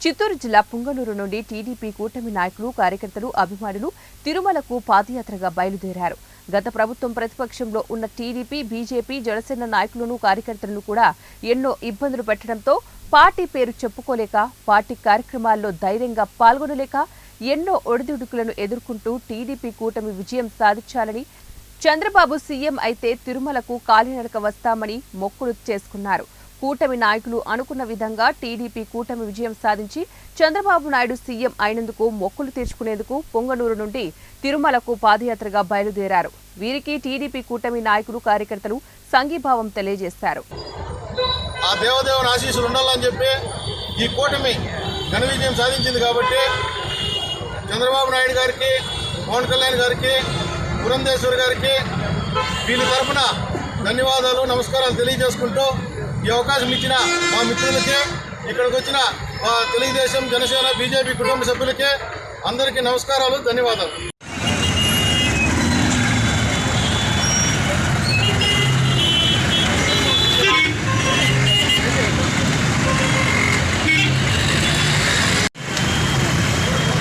చిత్తూరు జిల్లా పుంగనూరు నుండి టీడీపీ కూటమి నాయకులు, కార్యకర్తలు, అభిమానులు తిరుమలకు పాదయాత్రగా బయలుదేరారు. గత ప్రభుత్వం ప్రతిపక్షంలో ఉన్న టీడీపీ, బీజేపీ, జనసేన నాయకులను, కార్యకర్తలను కూడా ఎన్నో ఇబ్బందులు పెట్టడంతో పార్టీ పేరు చెప్పుకోలేక, పార్టీ కార్యక్రమాల్లో ధైర్యంగా పాల్గొనలేక ఎన్నో ఒడిదుడుకులను ఎదుర్కొంటూ టీడీపీ కూటమి విజయం సాధించాలని, చంద్రబాబు సీఎం అయితే తిరుమలకు కాలినడక వస్తామని మొక్కులు చేసుకున్నారు. కూటమి నాయకులు అనుకున్న విధంగా టీడీపీ కూటమి విజయం సాధించి చంద్రబాబు నాయుడు సీఎం అయినందుకు మొక్కులు తీర్చుకునేందుకు పొంగనూరు నుండి తిరుమలకు పాదయాత్రగా బయలుదేరారు. వీరికి టీడీపీ కూటమి నాయకులు, కార్యకర్తలు సంఘీభావం తెలియజేశారు. ఆ దేవదేవుని ఆశీస్సులు ఉండాలని చెప్పి ఈ కూటమి ఘన విజయం సాధించింది కాబట్టి చంద్రబాబు నాయుడు గారికి, పవన్ కళ్యాణ్ గారికి, పురంధేశ్వరి గారికి వీళ్ళ తరఫున ధన్యవాదాలు, నమస్కారాలు తెలియజేసుకుంటూ ఈ అవకాశం ఇచ్చిన మా మిత్రులకి, ఇక్కడికి వచ్చిన తెలుగుదేశం, జనసేన, బీజేపీ కుటుంబ సభ్యులకి అందరికీ నమస్కారాలు, ధన్యవాదాలు.